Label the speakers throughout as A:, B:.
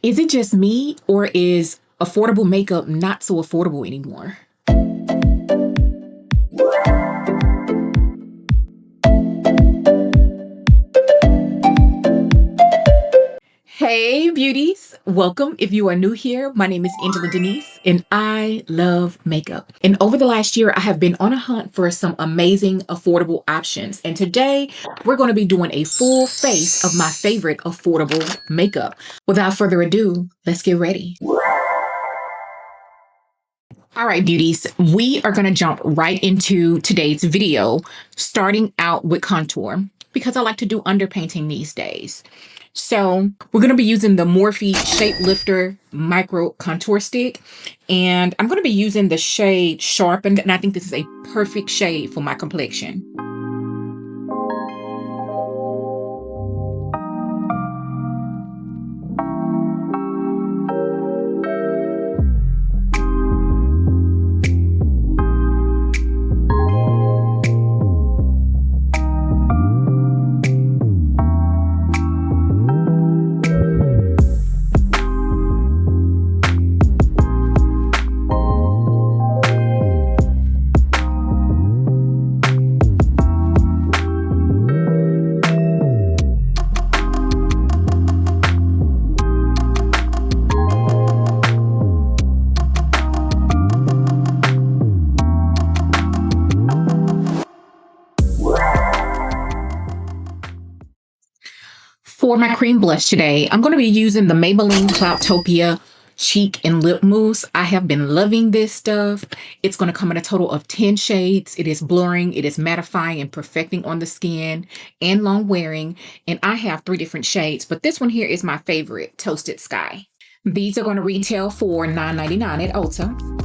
A: Is it just me, or is affordable makeup not so affordable anymore? Hey beauties, welcome. If you are new here, my name is Angela Denise and I love makeup. And over the last year, I have been on a hunt for some amazing affordable options. And today we're going to be doing a full face of my favorite affordable makeup. Without further ado, let's get ready. All right, beauties, we are going to jump right into today's video, starting out with contour because I like to do underpainting these days. So we're going to be using the Morphe Shapelifter Micro Contour Stick, and I'm going to be using the shade Sharpened, and I think this is a perfect shade for my complexion. For my cream blush today, I'm going to be using the Maybelline Cloudtopia Cheek and Lip Mousse. I have been loving this stuff. It's going to come in a total of 10 shades. It is blurring, it is mattifying and perfecting on the skin and long wearing. And I have 3 different shades, but this one here is my favorite, Toasted Sky. These are going to retail for $9.99 at Ulta.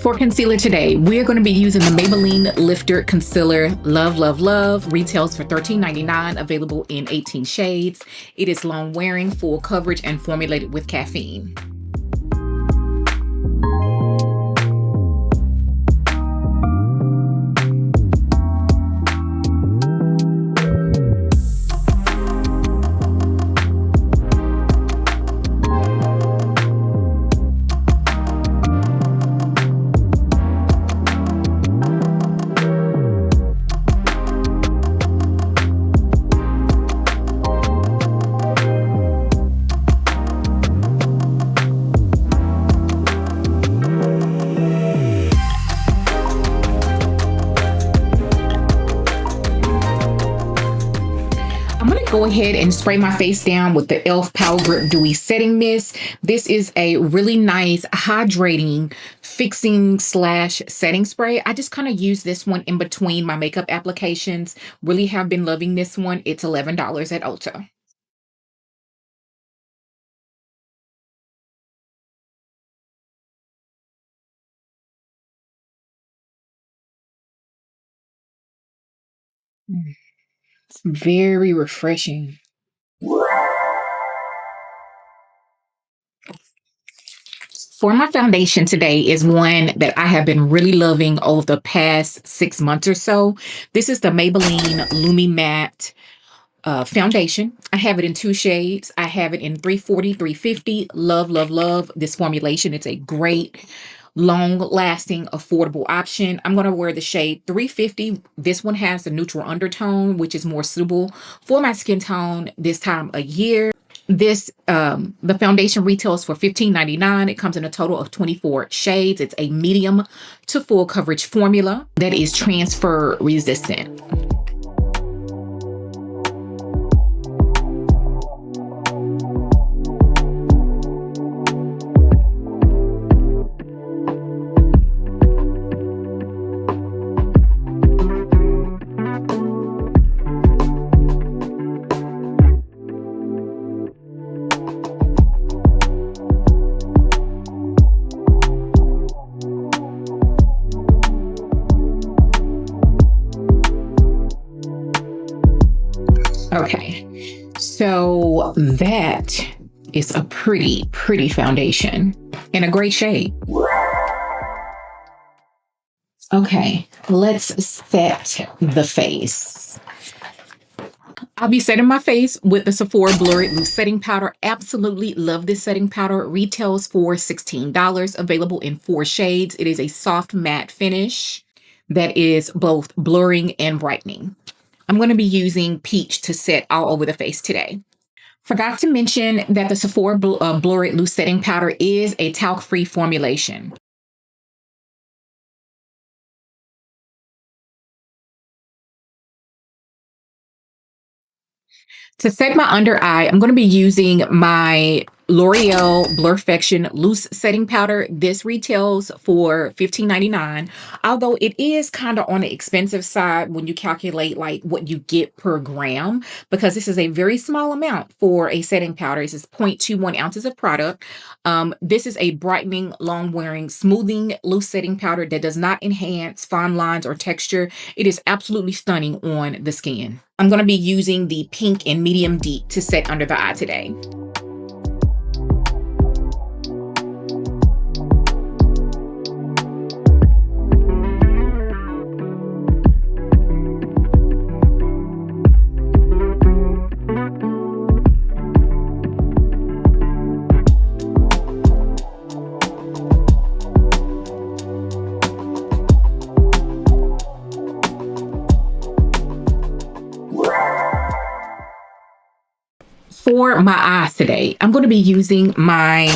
A: For concealer today, we're going to be using the Maybelline Lifter Concealer Love, Love, Love. Retails for $13.99, available in 18 shades. It is long wearing, full coverage, and formulated with caffeine. Go ahead and spray my face down with the e.l.f. Power Grip Dewy Setting Mist. This is a really nice hydrating fixing / setting spray. I just kind of use this one in between my makeup applications. Really have been loving this one. It's $11 at Ulta. It's very refreshing. For my foundation today is one that I have been really loving over the past 6 months or so. This is the Maybelline Lumi-Matte foundation. I have it in 2 shades. I have it in 340, 350. Love, love, love this formulation. It's a great, long-lasting, affordable option. I'm going to wear the shade 350. This one has a neutral undertone, which is more suitable for my skin tone this time of year. This, the foundation retails for $15.99. It comes in a total of 24 shades. It's a medium to full coverage formula that is transfer resistant. Okay, so that is a pretty foundation in a great shade. Okay, let's set the face. I'll be setting my face with the Sephora Blurred Loose Setting Powder. Absolutely love this setting powder. Retails for $16, available in 4 shades. It is a soft matte finish that is both blurring and brightening. I'm going to be using Peach to set all over the face today. Forgot to mention that the Sephora Blurred Loose Setting Powder is a talc-free formulation. To set my under eye, I'm going to be using my L'Oreal Blurfection Loose Setting Powder. This retails for $15.99, although it is kind of on the expensive side when you calculate like what you get per gram, because this is a very small amount for a setting powder. This is 0.21 ounces of product. This is a brightening, long-wearing, smoothing, loose setting powder that does not enhance fine lines or texture. It is absolutely stunning on the skin. I'm going to be using the pink and medium deep to set under the eye today. For my eyes today, I'm going to be using my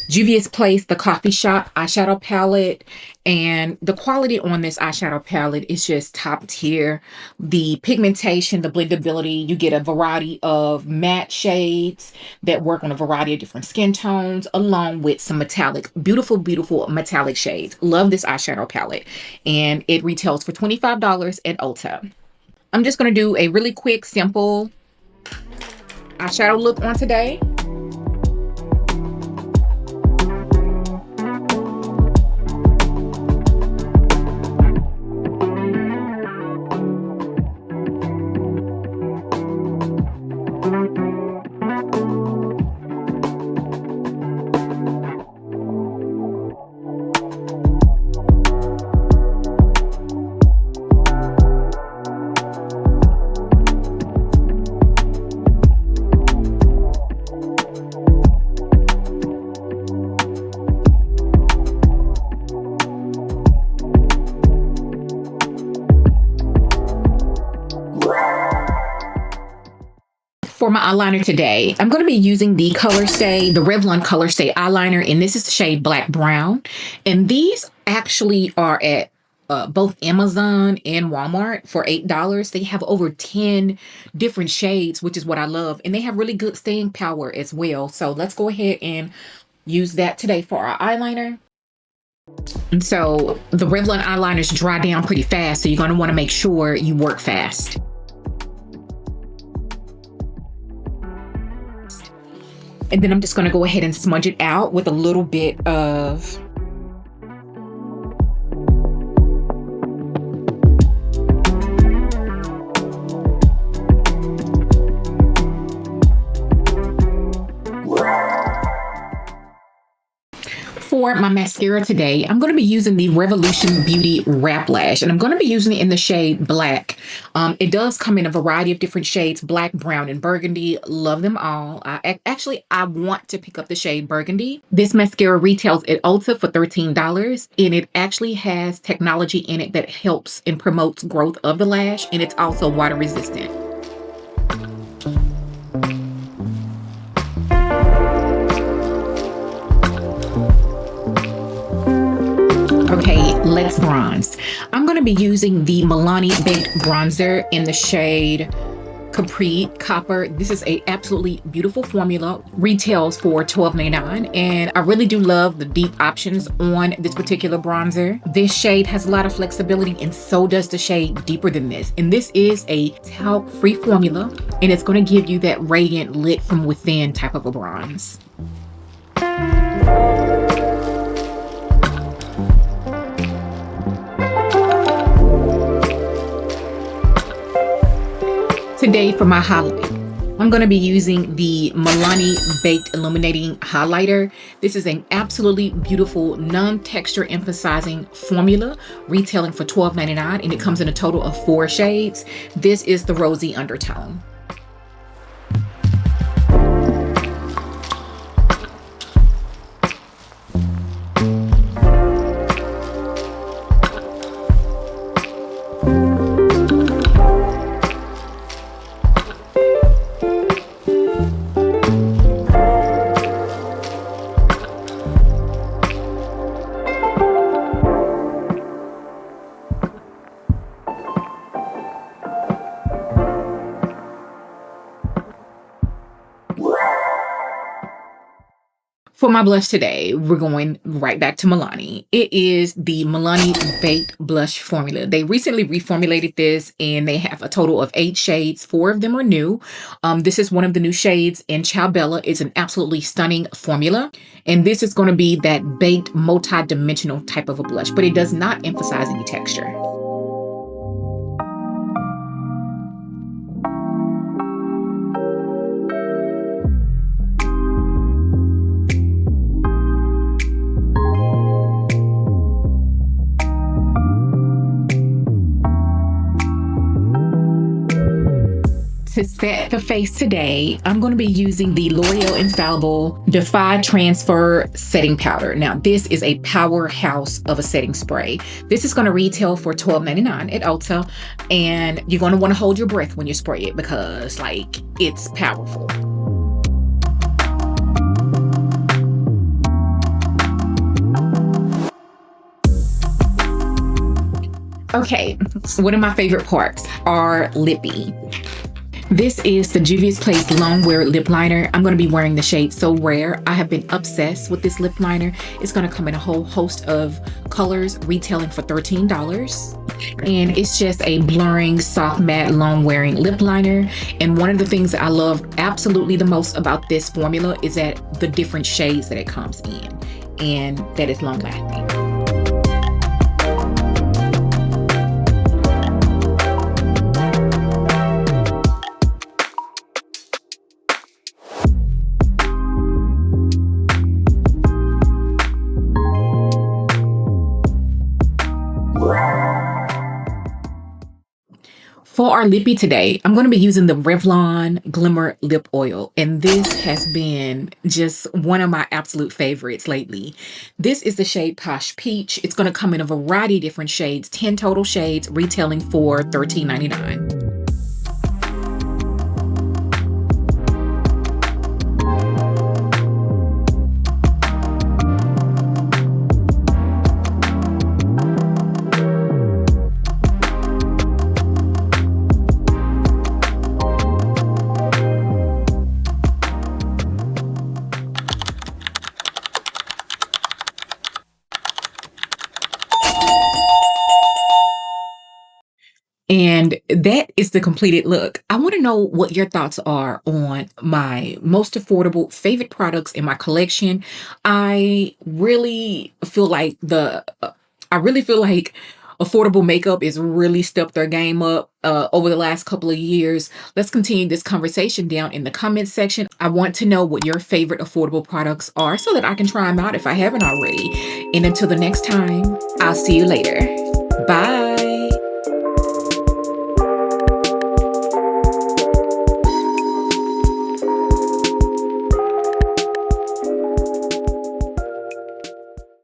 A: Juvia's Place, the Coffee Shop eyeshadow palette. And the quality on this eyeshadow palette is just top tier. The pigmentation, the blendability, you get a variety of matte shades that work on a variety of different skin tones, along with some metallic, beautiful metallic shades. Love this eyeshadow palette. And it retails for $25 at Ulta. I'm just going to do a really quick, simple eyeshadow look on today. For my eyeliner today, I'm going to be using the Revlon Color Stay eyeliner, and this is the shade Black Brown. And these actually are at both Amazon and Walmart for $8. They have over 10 different shades, which is what I love. And they have really good staying power as well. So let's go ahead and use that today for our eyeliner. And so the Revlon eyeliners dry down pretty fast, so you're going to want to make sure you work fast. And then I'm just going to go ahead and smudge it out with a little bit of For my mascara today, I'm going to be using the Revolution Beauty Wrap Lash, and I'm going to be using it in the shade Black. It does come in a variety of different shades, black, brown, and burgundy. Love them all. I want to pick up the shade Burgundy. This mascara retails at Ulta for $13, and it actually has technology in it that helps and promotes growth of the lash, and it's also water resistant. Okay, let's bronze. I'm going to be using the Milani Bronzer in the shade Capri Copper. This is a absolutely beautiful formula. Retails for $12.99, and I really do love the deep options on this particular bronzer. This shade has a lot of flexibility, and so does the shade deeper than this. And this is a talc-free formula, and it's going to give you that radiant, lit from within type of a bronze. To Today for my highlight, I'm going to be using the Milani Baked Illuminating Highlighter. This is an absolutely beautiful non-texture emphasizing formula retailing for $12.99, and it comes in a total of 4 shades. This is the rosy undertone. For my blush today, we're going right back to Milani. It is the Milani Baked Blush formula. They recently reformulated this and they have a total of 8 shades. 4 of them are new. This is one of the new shades in Ciao Bella. It's an absolutely stunning formula. And this is going to be that baked multi-dimensional type of a blush, but it does not emphasize any texture. To set the face today, I'm going to be using the L'Oreal Infallible Defy Transfer Setting Powder. Now, this is a powerhouse of a setting spray. This is going to retail for $12.99 at Ulta, and you're going to want to hold your breath when you spray it because, like, it's powerful. Okay, one of my favorite parts are lippy. This is the Juvia's Place Long Wear Lip Liner. I'm going to be wearing the shade So Rare. I have been obsessed with this lip liner. It's going to come in a whole host of colors, retailing for $13. And it's just a blurring, soft matte, long wearing lip liner. And one of the things that I love absolutely the most about this formula is that the different shades that it comes in, and that it's long lasting. For our lippy today, I'm going to be using the Revlon Glimmer Lip Oil, and this has been just one of my absolute favorites lately. This is the shade Posh Peach. It's going to come in a variety of different shades, 10 total shades, retailing for $13.99. And that is the completed look. I want to know what your thoughts are on my most affordable favorite products in my collection. I really feel like affordable makeup is really stepped their game up over the last couple of years. Let's continue this conversation down in the comments section. I want to know what your favorite affordable products are so that I can try them out if I haven't already. And until the next time, I'll see you later. Bye.